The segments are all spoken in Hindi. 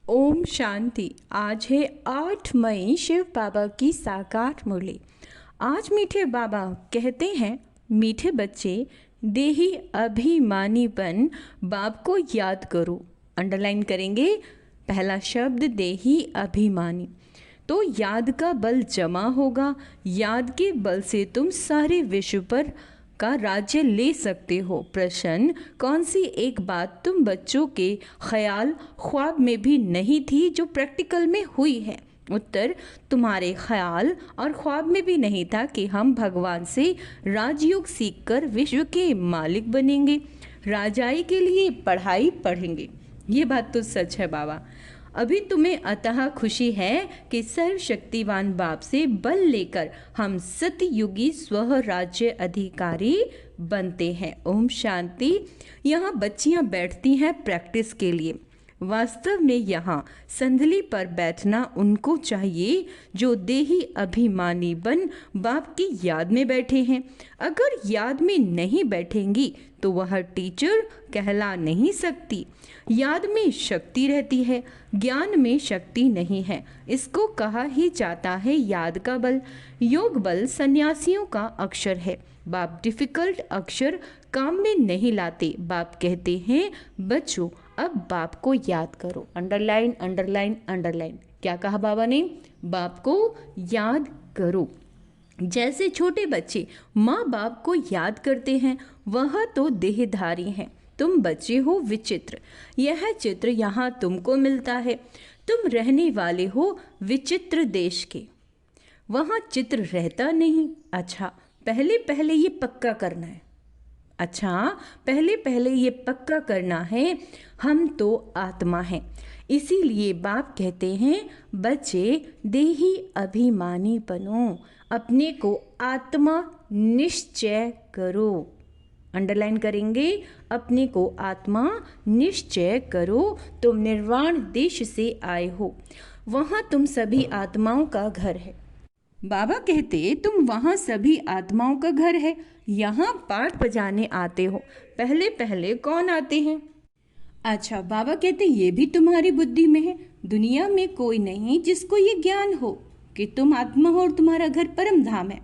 ओम शांति। आज है 8 मई, शिव बाबा की साकार मुरली। आज मीठे बाबा कहते हैं, मीठे बच्चे, देही अभिमानीपन बाप को याद करो। अंडरलाइन करेंगे पहला शब्द देही अभिमानी। तो याद का बल जमा होगा। याद के बल से तुम सारे विश्व पर का राज्य ले सकते हो। प्रश्न, कौन सी एक बात तुम बच्चों के ख्याल ख्वाब में भी नहीं थी जो प्रैक्टिकल में हुई है? उत्तर, तुम्हारे ख्याल और ख्वाब में भी नहीं था कि हम भगवान से राजयोग सीखकर विश्व के मालिक बनेंगे, राजाई के लिए पढ़ाई पढ़ेंगे। ये बात तो सच है बाबा। अभी तुम्हें अतः खुशी है कि सर्वशक्तिवान बाप से बल लेकर हम सतयुगी स्व राज्य अधिकारी बनते हैं। ओम शांति। यहाँ बच्चियाँ बैठती हैं प्रैक्टिस के लिए। वास्तव में यहाँ संधली पर बैठना उनको चाहिए जो देही अभिमानी बन बाप की याद में बैठे हैं। अगर याद में नहीं बैठेंगी तो वह टीचर कहला नहीं सकती। याद में शक्ति रहती है, ज्ञान में शक्ति नहीं है। इसको कहा ही जाता है याद का बल। योग बल सन्यासियों का अक्षर है। बाप डिफिकल्ट अक्षर काम में नहीं लाते। बाप कहते हैं, बच्चों अब बाप को याद करो। Underline underline underline. क्या कहा बाबा ने? बाप को याद करो। जैसे छोटे बच्चे माँ बाप को याद करते हैं, वह तो देहधारी हैं। तुम बच्चे हो विचित्र। यह चित्र यहाँ तुमको मिलता है। तुम रहने वाले हो विचित्र देश के। वहाँ चित्र रहता नहीं। अच्छा, पहले पहले ये पक्का करना है। पहले पहले ये पक्का करना है, हम तो आत्मा हैं। इसीलिए बाप कहते हैं, बच्चे देही अभिमानी बनो, अपने को आत्मा निश्चय करो। अंडरलाइन करेंगे, अपने को आत्मा निश्चय करो। तुम निर्वाण देश से आए हो, वहाँ तुम सभी आत्माओं का घर है। बाबा कहते, तुम वहाँ सभी आत्माओं का घर है। यहाँ पाठ बजाने आते हो। पहले पहले कौन आते हैं? अच्छा, बाबा कहते, ये भी तुम्हारी बुद्धि में है। दुनिया में कोई नहीं जिसको ये ज्ञान हो कि तुम आत्मा हो और तुम्हारा घर परम धाम है।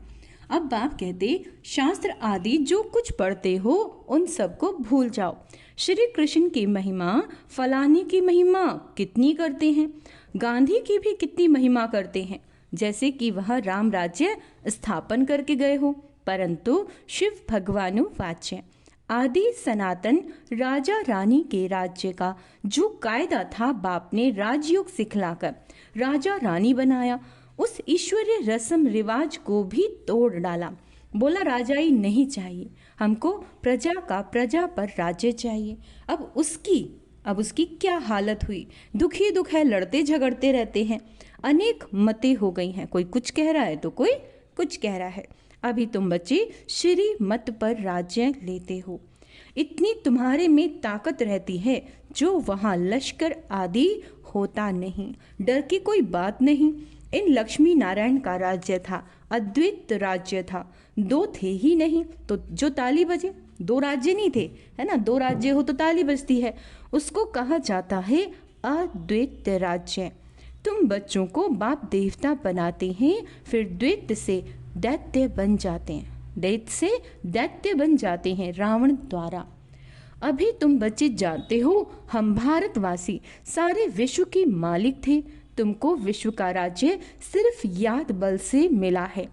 अब बाप कहते, शास्त्र आदि जो कुछ पढ़ते हो उन सबको भूल जाओ। श्री कृष्ण की महिमा, फलाने की महिमा कितनी करते हैं, गांधी की भी कितनी महिमा करते हैं, जैसे कि वह राम राज्य स्थापन करके गए हो। परंतु शिव भगवानु वाच्य आदि सनातन राजा रानी के राज्य का जो कायदा था, बाप ने राजयोग सिखलाकर राजा रानी बनाया। उस ईश्वरीय रस्म रिवाज को भी तोड़ डाला। बोला राजाई नहीं चाहिए, हमको प्रजा का प्रजा पर राज्य चाहिए। अब उसकी क्या हालत हुई। दुख ही दुख है, लड़ते झगड़ते रहते हैं। अनेक मतें हो गई हैं, कोई कुछ कह रहा है तो कोई कुछ कह रहा है। अभी तुम बच्चे श्री मत पर राज्य लेते हो। इतनी तुम्हारे में ताकत रहती है जो वहाँ लश्कर आदि होता नहीं। डर की कोई बात नहीं। इन लक्ष्मी नारायण का राज्य था, अद्वैत राज्य था। दो थे ही नहीं तो जो ताली बजे, दो राज्य नहीं थे, है ना। दो राज्य हो तो ताली बजती है। उसको कहा जाता है अद्वैत राज्य। तुम बच्चों को बाप देवता बनाते हैं, फिर द्वैत से दैत्य बन जाते हैं। दैत्य से दैत्य बन जाते हैं रावण द्वारा। अभी तुम बच्चे जानते हो, हम भारतवासी सारे विश्व के मालिक थे। तुमको विश्व का राज्य सिर्फ याद बल से मिला है,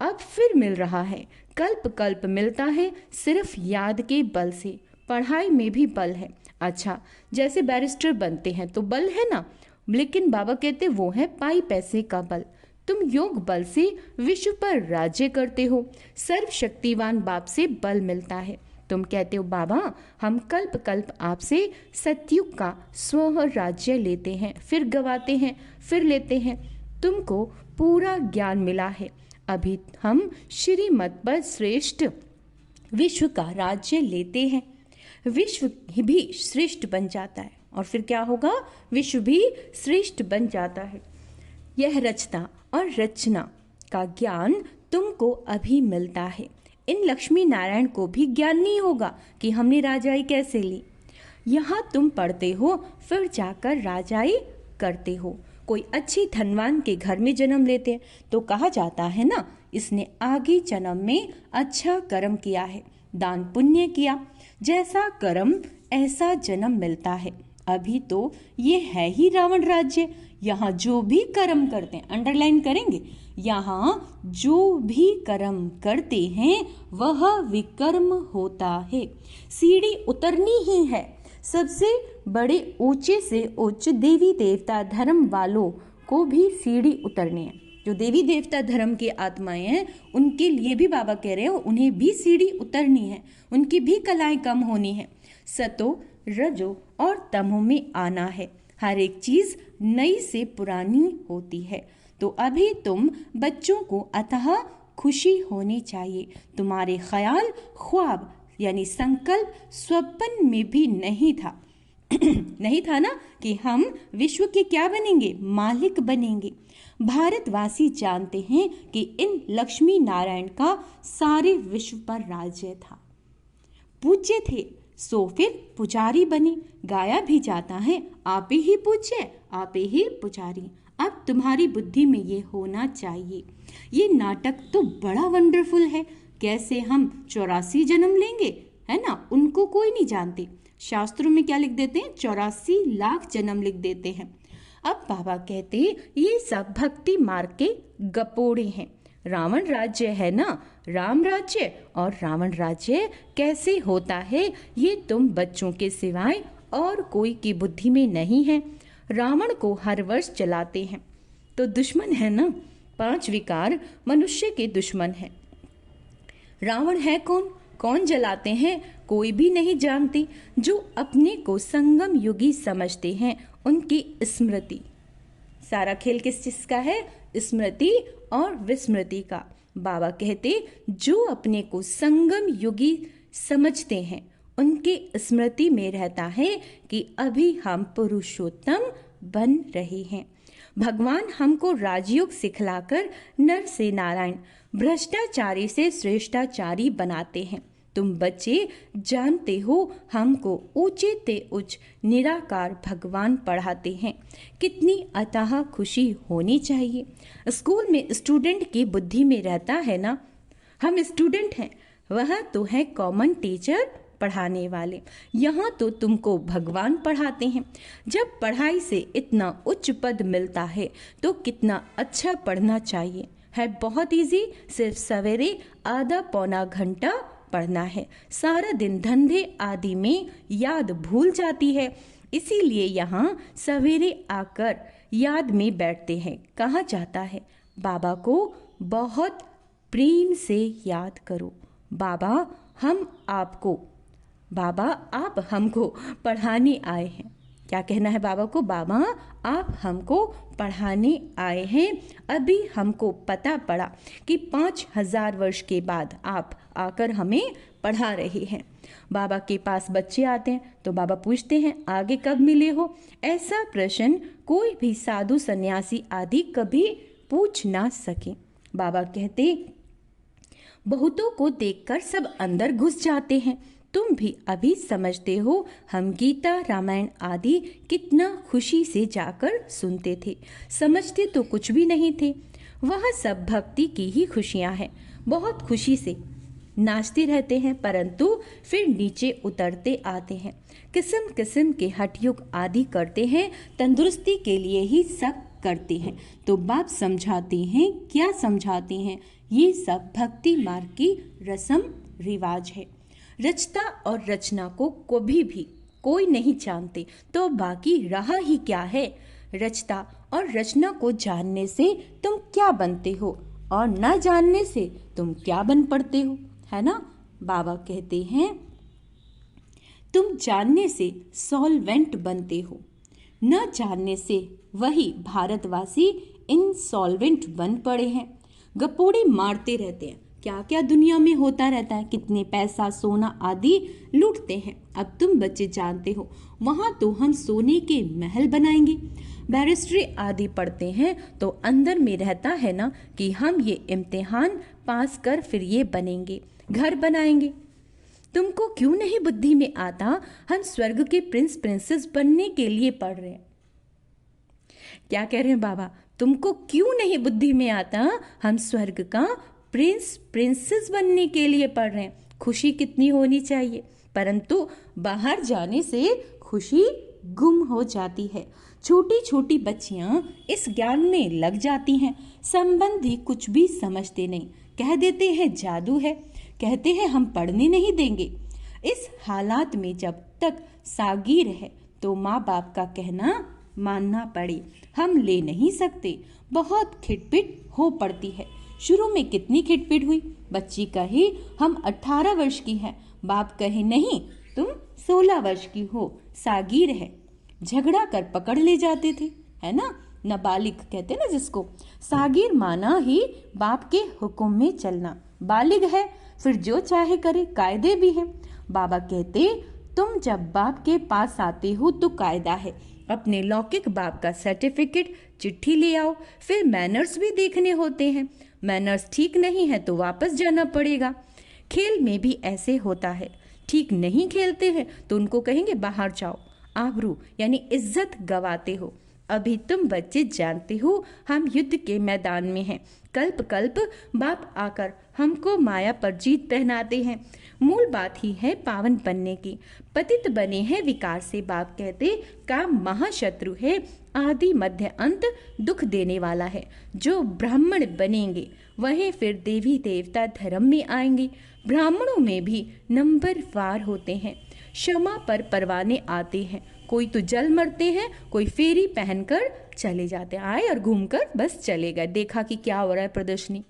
अब फिर मिल रहा है। कल्प कल्प मिलता है सिर्फ याद के बल से। पढ़ाई में भी बल है। अच्छा, जैसे बैरिस्टर बनते हैं तो बल है ना, लेकिन बाबा कहते वो है पाई पैसे का बल। तुम योग बल से विश्व पर राज्य करते हो। सर्वशक्तिवान बाप से बल मिलता है। तुम कहते हो, बाबा हम कल्प कल्प आपसे सतयुग का स्व राज्य लेते हैं, फिर गवाते हैं, फिर लेते हैं। तुमको पूरा ज्ञान मिला है। अभी हम श्रीमत पर श्रेष्ठ विश्व का राज्य लेते हैं। विश्व भी श्रेष्ठ बन जाता है और फिर क्या होगा? विश्व भी श्रेष्ठ बन जाता है। यह रचना और रचना का ज्ञान तुमको अभी मिलता है। इन लक्ष्मी नारायण को भी ज्ञान नहीं होगा कि हमने राजाई कैसे ली। यहाँ तुम पढ़ते हो, फिर जाकर राजाई करते हो। कोई अच्छी धनवान के घर में जन्म लेते हैं तो कहा जाता है ना, इसने आगे जन्म में अच्छा कर्म किया है, दान पुण्य किया, जैसा कर्म ऐसा जन्म मिलता है। अभी तो ये है ही रावण राज्य। यहाँ जो भी कर्म करते हैं, अंडरलाइन करेंगे, यहाँ जो भी कर्म करते हैं वह विकर्म होता है। सीढ़ी उतरनी ही है। सबसे बड़े ऊंचे से उच्च देवी देवता धर्म वालों को भी सीढ़ी उतरनी है। जो देवी देवता धर्म की आत्माएं हैं उनके लिए भी बाबा कह रहे हैं उन्हें भी सीढ़ी उतरनी है, उनकी भी कलाएं कम होनी है। सतो, रजो और तमो में आना है। हर एक चीज नई से पुरानी होती है। तो अभी तुम बच्चों को अतः खुशी होनी चाहिए। तुम्हारे ख्याल, ख्वाब यानी संकल्प स्वप्न में भी नहीं था नहीं था ना कि हम विश्व के क्या बनेंगे, मालिक बनेंगे। भारतवासी जानते हैं कि इन लक्ष्मी नारायण का सारे विश्व पर राज्य था। पूज्य थे सो फिर पुजारी बने। गाया भी जाता है, आपे ही पूज्य आपे ही पुजारी। अब तुम्हारी बुद्धि में ये होना चाहिए। ये नाटक तो बड़ा वंडरफुल है। कैसे हम 84 जन्म लेंगे, है ना, उनको कोई नहीं जानते। शास्त्रों में क्या लिख देते हैं, 84 लाख जन्म लिख देते हैं। अब बाबा कहते ये सब भक्ति मार्ग के गपोड़े हैं। रावण राज्य है ना, राम राज्य, और रावण राज्य कैसे होता है ये तुम बच्चों के सिवाय और कोई की बुद्धि में नहीं है। रावण को हर वर्ष जलाते हैं तो दुश्मन है ना। 5 विकार मनुष्य के दुश्मन है। रावण है कौन, कौन जलाते हैं, कोई भी नहीं जानते। जो अपने को संगम युगी समझते हैं उनकी स्मृति। सारा खेल किस चीज का है, स्मृति और विस्मृति का। बाबा कहते जो अपने को संगम युगी समझते हैं उनके स्मृति में रहता है कि अभी हम पुरुषोत्तम बन रहे हैं। भगवान हमको राजयोग सिखलाकर नर से नारायण, भ्रष्टाचारी से श्रेष्ठाचारी बनाते हैं। तुम बच्चे जानते हो हमको ऊंचे ते उच्च निराकार भगवान पढ़ाते हैं। कितनी अथाह खुशी होनी चाहिए। स्कूल में स्टूडेंट की बुद्धि में रहता है ना, हम स्टूडेंट हैं, वह तो है कॉमन टीचर पढ़ाने वाले। यहाँ तो तुमको भगवान पढ़ाते हैं। जब पढ़ाई से इतना उच्च पद मिलता है तो कितना अच्छा पढ़ना चाहिए। है बहुत इजी, सिर्फ सवेरे आधा पौना घंटा पढ़ना है। सारा दिन धंधे आदि में याद भूल जाती है, इसीलिए यहाँ सवेरे आकर याद में बैठते हैं। कहा जाता है बाबा को बहुत प्रेम से याद करो। बाबा आप हमको पढ़ाने आए हैं। क्या कहना है बाबा को, बाबा आप हमको पढ़ाने आए हैं। अभी हमको पता पड़ा कि 5000 वर्ष के बाद आप आकर हमें पढ़ा रहे हैं। बाबा के पास बच्चे आते हैं तो बाबा पूछते हैं आगे कब मिले हो। ऐसा प्रश्न कोई भी साधु सन्यासी आदि कभी पूछ ना सके। बाबा कहते बहुतों को देखकर सब अंदर घुस जाते हैं। तुम भी अभी समझते हो हम गीता रामायण आदि कितना खुशी से जाकर सुनते थे। समझते तो कुछ भी नहीं थे। वह सब भक्ति की ही खुशियां हैं। बहुत खुशी से नाचते रहते हैं परंतु फिर नीचे उतरते आते हैं। किस्म किस्म के हठयोग आदि करते हैं। तंदुरुस्ती के लिए ही सब करते हैं। तो बाप समझाते हैं, क्या समझाते हैं, ये सब भक्ति मार्ग की रस्म रिवाज है। रचता और रचना को कभी भी कोई नहीं जानते तो बाकी रहा ही क्या है। रचता और रचना को जानने से तुम क्या बनते हो और न जानने से तुम क्या बन पड़ते हो, है ना। बाबा कहते हैं तुम जानने से सॉल्वेंट बनते हो, न जानने से वही भारतवासी इनसॉल्वेंट बन पड़े हैं। गपोड़े मारते रहते हैं, क्या क्या दुनिया में होता रहता है, कितने पैसा सोना आदि लूटते हैं। अब तुम बच्चे जानते हो वहां तो हम सोने के महल बनाएंगे। बैरिस्ट्री आदि पढ़ते हैं तो अंदर में रहता है ना कि हम ये इम्तिहान पास कर फिर ये बनेंगे, घर बनाएंगे। तुमको क्यों नहीं बुद्धि में आता हम स्वर्ग के प्रिंस प्रिंसेस बनने के लिए पढ़ रहे हैं। क्या कह रहे हैं बाबा, तुमको क्यों नहीं बुद्धि में आता, हम स्वर्ग का प्रिंस प्रिंसेस बनने के लिए पढ़ रहे हैं। खुशी कितनी होनी चाहिए, परंतु बाहर जाने से खुशी गुम हो जाती है। छोटी छोटी बच्चियां इस ज्ञान में लग जाती हैं। संबंधी कुछ भी समझते नहीं, कह देते हैं जादू है, कहते हैं हम पढ़ने नहीं देंगे। इस हालात में जब तक सागीर है तो माँ बाप का कहना मानना पड़े, हम ले नहीं सकते। बहुत खिटपिट हो पड़ती है। शुरू में कितनी खिटपिट हुई, बच्ची कही हम 18 वर्ष की है, बाप कहे नहीं तुम 16 वर्ष की हो, सागीर है। झगड़ा कर पकड़ ले जाते थे, है ना, नाबालिग कहते ना जिसको। सागीर माना ही बाप के हुक्म में चलना, बालिग है फिर जो चाहे करे, कायदे भी हैं। बाबा कहते तुम जब बाप के पास आते हो तो कायदा है, अपने लौकिक बाप का सर्टिफिकेट चिट्ठी ले आओ। फिर मैनर्स भी देखने होते हैं, मैनर्स ठीक नहीं है तो वापस जाना पड़ेगा। खेल में भी ऐसे होता है, ठीक नहीं खेलते हैं तो उनको कहेंगे बाहर जाओ, आबरू यानी इज्जत गवाते हो। अभी तुम बच्चे जानते हो हम युद्ध के मैदान में हैं। कल्प कल्प बाप आकर हमको माया पर जीत पहनाते हैं। मूल बात ही है पावन बनने की। पतित बने हैं विकार से, बाप कहते काम महाशत्रु है, आदि मध्य अंत दुख देने वाला है। जो ब्राह्मण बनेंगे वही फिर देवी देवता धर्म में आएंगे। ब्राह्मणों में भी नंबरवार होते हैं, क्षमा पर परवाने आते हैं। कोई तो जल मरते हैं, कोई फेरी पहनकर चले जाते हैं, आए और घूमकर बस चले गए, देखा कि क्या हो रहा है प्रदर्शनी।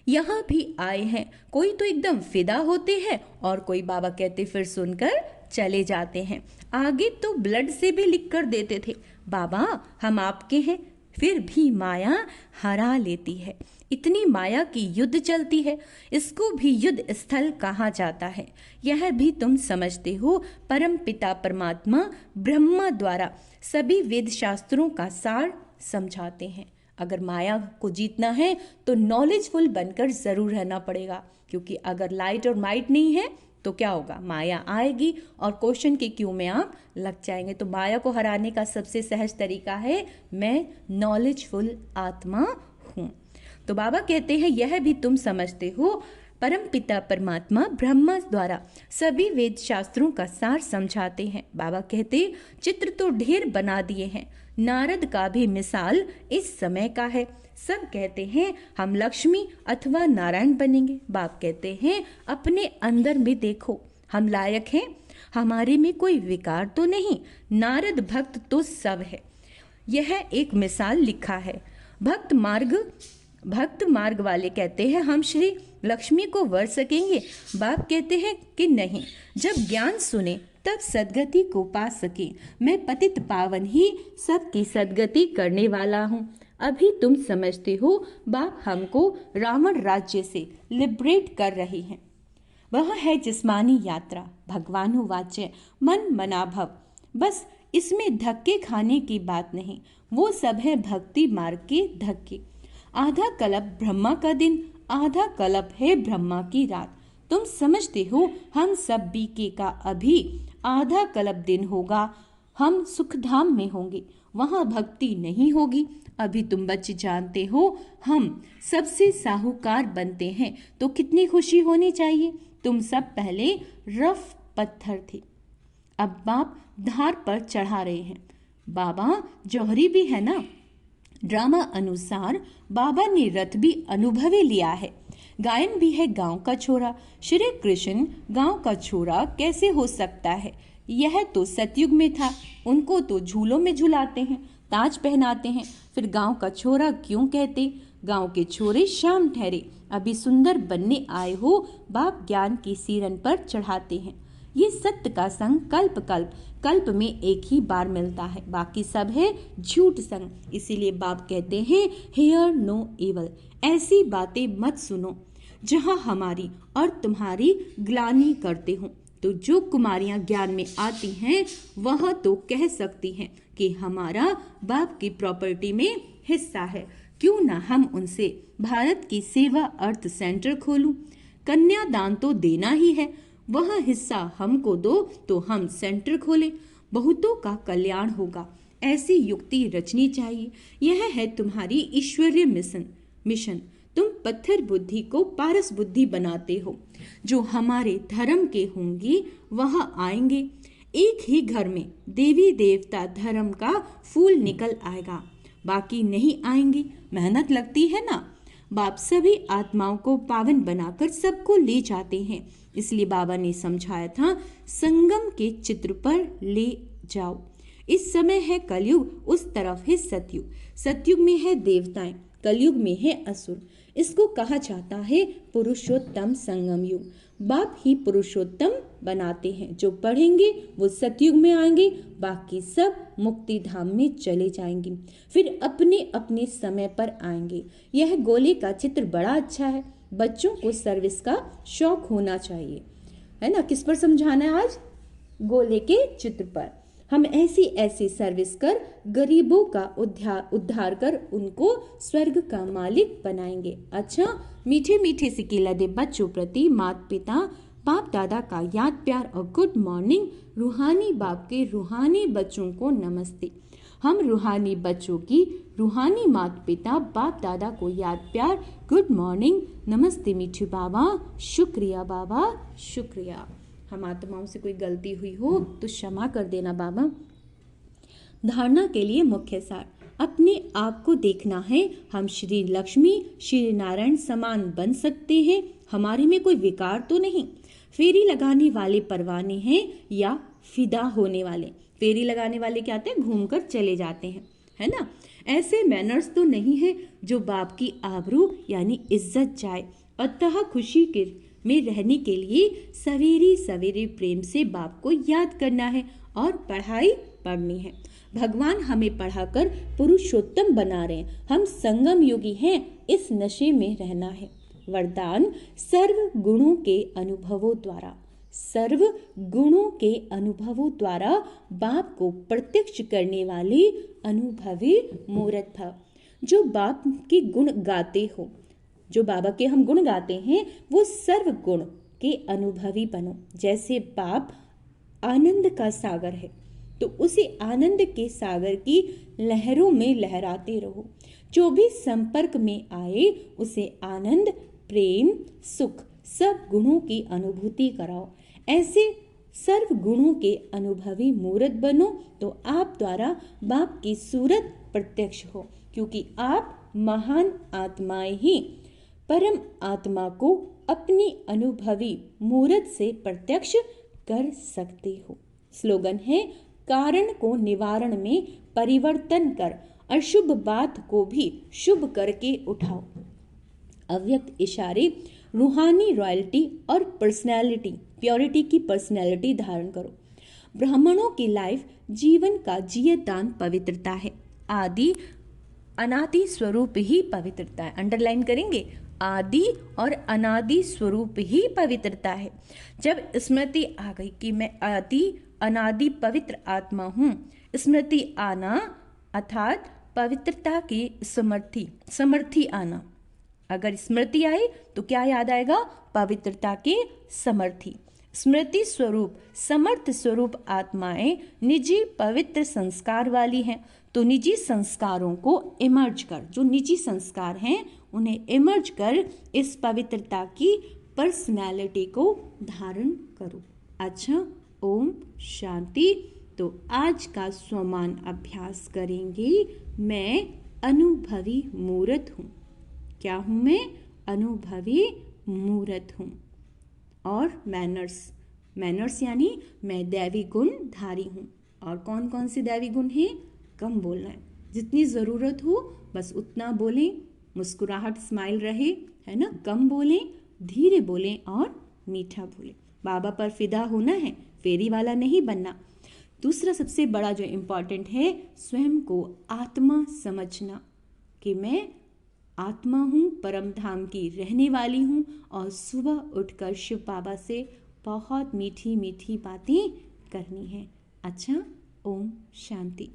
यहाँ भी आए हैं, कोई तो एकदम फिदा होते हैं और कोई बाबा कहते फिर सुनकर चले जाते हैं। आगे तो ब्लड से भी लिख कर देते थे बाबा हम आपके हैं, फिर भी माया हरा लेती है। इतनी माया की युद्ध चलती है, इसको भी युद्ध स्थल कहा जाता है। यह भी तुम समझते हो, परम पिता परमात्मा ब्रह्मा द्वारा सभी वेद शास्त्रों का सार समझाते हैं। अगर माया को जीतना है तो नॉलेजफुल बनकर जरूर रहना पड़ेगा, क्योंकि अगर लाइट और माइट नहीं है तो क्या होगा, माया आएगी और क्वेश्चन के क्यू में आप लग जाएंगे। तो माया को हराने का सबसे सहज तरीका है मैं नॉलेजफुल आत्मा हूँ। तो बाबा कहते हैं यह भी तुम समझते हो, परम पिता परमात्मा ब्रह्मा द्वारा सभी वेद शास्त्रों का सार समझाते हैं। बाबा कहते चित्र तो ढेर बना दिए हैं, नारद का भी मिसाल इस समय का है। सब कहते हैं हम लक्ष्मी अथवा नारायण बनेंगे। बाप कहते हैं अपने अंदर में देखो, हम लायक हैं, हमारे में कोई विकार तो नहीं। नारद भक्त तो सब है, यह एक मिसाल लिखा है। भक्त मार्ग वाले कहते हैं हम श्री लक्ष्मी को वर सकेंगे। बाप कहते हैं कि नहीं, जब ज्ञान सुने तब सदगति को पा सके। मैं पतित पावन ही सबकी सदगति करने वाला हूँ। अभी तुम समझते हो बाप हमको रावण राज्य से लिबरेट कर रही हैं। वह है जिस्मानी यात्रा, भगवानु वाच्य, मन मनाभव। बस इसमें धक्के खाने की बात नहीं, वो सब है भक्ति मार्ग के धक्के। आधा कल्प ब्रह्मा का दिन, आधा कल्प है ब्रह्मा की रात। तुम समझते हो हम सब बीके का अभी आधा कल्प दिन होगा, हम सुखधाम में होंगे, वहां भक्ति नहीं होगी। अभी तुम बच्चे जानते हो हम सबसे साहूकार बनते हैं तो कितनी खुशी होनी चाहिए। तुम सब पहले रफ पत्थर थे, अब बाप धार पर चढ़ा रहे हैं। बाबा जौहरी भी है ना। ड्रामा अनुसार बाबा ने रथ भी अनुभवी लिया है। गायन भी है गांव का छोरा। श्री कृष्ण गांव का छोरा कैसे हो सकता है, यह तो सतयुग में था। उनको तो झूलों में झुलाते हैं, ताज पहनाते हैं, फिर गांव का छोरा क्यों कहते। गांव के छोरे शाम ठहरे, अभी सुंदर बनने आए हो, बाप ज्ञान की सीरन पर चढ़ाते हैं। ये सत्य का संग कल्प कल्प कल्प में एक ही बार मिलता है, बाकी सब है झूठ संग। इसीलिए बाप कहते हैं हियर नो एवल, ऐसी बातें मत सुनो जहां हमारी और तुम्हारी ग्लानि करते हो। तो जो कुमारियां ज्ञान में आती हैं वह तो कह सकती हैं कि हमारा बाप की प्रॉपर्टी में हिस्सा है, क्यों ना हम उनसे भारत की सेवा अर्थ सेंटर खोलूं। कन्यादान तो देना ही है, वह हिस्सा हमको दो तो हम सेंटर खोलें, बहुतों का कल्याण होगा। ऐसी युक्ति रचनी चाहिए। यह है तुम्हारी ईश्वरीय मिशन। तुम पत्थर बुद्धि को पारस बुद्धि बनाते हो। जो हमारे धर्म के होंगे वह आएंगे। एक ही घर में देवी देवता धर्म का फूल निकल आएगा, बाकी नहीं आएंगे। मेहनत लगती है ना। बाप सभी आत्माओं को पावन बनाकर सबको ले जाते हैं। इसलिए बाबा ने समझाया था, संगम के चित्र पर ले जाओ। इस समय है कलयुग, उस तरफ है सतयुग। सतयुग में है देवताएं, कलयुग में है असुर। इसको कहा जाता है पुरुषोत्तम संगम युग। बाप ही पुरुषोत्तम बनाते हैं। जो पढ़ेंगे वो सतयुग में आएंगे, बाकी सब मुक्ति धाम में चले जाएंगे, फिर अपने अपने समय पर आएंगे। यह गोले का चित्र बड़ा अच्छा है। बच्चों को सर्विस का शौक होना चाहिए, है ना। किस पर समझाना है आज? गोले के चित्र पर। हम ऐसी ऐसी सर्विस कर गरीबों का उद्धार कर उनको स्वर्ग का मालिक बनाएंगे। अच्छा, मीठे मीठे से लदे बच्चों प्रति माता पिता बाप दादा का याद प्यार और गुड मॉर्निंग। रूहानी बाप के रूहानी बच्चों को नमस्ते। हम रूहानी बच्चों की रूहानी माता पिता बाप दादा को याद प्यार, गुड मॉर्निंग, नमस्ते मीठे बाबा, शुक्रिया बाबा, शुक्रिया। हम आत्माओं से कोई गलती हुई हो तो क्षमा कर देना बाबा। धारणा के लिए मुख्य सार, अपने आप को देखना है। हम श्री लक्ष्मी श्री नारायण समान बन सकते हैं। हमारे में कोई विकार तो नहीं। फेरी लगाने वाले परवाने हैं या फिदा होने वाले। फेरी लगाने वाले क्या आते हैं, घूमकर चले जाते हैं, है ना। ऐसे मैनर्स तो नहीं है जो बाप की आबरू यानी इज्जत जाए। अतः खुशी के में रहने के लिए सवेरे सवेरे प्रेम से बाप को याद करना है और पढ़ाई पढ़नी है। भगवान हमें पढ़ाकर पुरुषोत्तम बना रहे हैं। हम संगम योगी हैं, इस नशे में रहना है। वरदान, सर्व गुणों के अनुभवों द्वारा, सर्व गुणों के अनुभवों द्वारा बाप को प्रत्यक्ष करने वाले अनुभवी मूर्त भव। जो बाप के गुण गाते हो, जो बाबा के हम गुण गाते हैं, वो सर्व गुण के अनुभवी बनो। जैसे बाप आनंद का सागर है तो उसे आनंद के सागर की लहरों में लहराते रहो। जो भी संपर्क में आए उसे आनंद, प्रेम, सुख सब गुणों की अनुभूति कराओ। ऐसे सर्व गुणों के अनुभवी मूर्त बनो तो आप द्वारा बाप की सूरत प्रत्यक्ष हो, क्योंकि आप महान आत्माएं ही परम आत्मा को अपनी अनुभवी मूर्त से प्रत्यक्ष कर सकते हो। स्लोगन है, कारण को निवारण में परिवर्तन कर, अशुभ बात को भी शुभ करके उठाओ। अव्यक्त इशारे, रूहानी रॉयल्टी और पर्सनैलिटी, प्योरिटी की पर्सनैलिटी धारण करो। ब्राह्मणों की लाइफ जीवन का जियदान पवित्रता है। आदि अनादि स्वरूप ही पवित्रता है। अंडरलाइन करेंगे, आदि और अनादि स्वरूप ही पवित्रता है। जब स्मृति आ गई कि मैं आदि अनादि पवित्र आत्मा हूँ, स्मृति आना अर्थात पवित्रता की समर्थी आना। अगर स्मृति आई तो क्या याद आएगा, पवित्रता के समर्थी। स्मृति स्वरूप समर्थ स्वरूप आत्माएं निजी पवित्र संस्कार वाली हैं, तो निजी संस्कारों को इमर्ज कर, जो निजी संस्कार हैं उन्हें इमर्ज कर इस पवित्रता की पर्सनैलिटी को धारण करो। अच्छा, ओम शांति। तो आज का स्वमान अभ्यास करेंगे। मैं अनुभवी मूर्त हूँ। क्या हूँ मैं? अनुभवी मूर्त हूँ। और मैनर्स यानी मैं दैवी गुण धारी हूँ। और कौन कौन से दैवी गुण हैं? कम बोलना है, जितनी ज़रूरत हो बस उतना बोलें। मुस्कुराहट, स्माइल रहे, है ना। कम बोलें, धीरे बोलें और मीठा बोलें। बाबा पर फिदा होना है, फेरी वाला नहीं बनना। दूसरा सबसे बड़ा जो इम्पॉर्टेंट है, स्वयं को आत्मा समझना कि मैं आत्मा हूँ, परम धाम की रहने वाली हूँ और सुबह उठकर शिव बाबा से बहुत मीठी मीठी बातें करनी है। अच्छा, ओम शांति।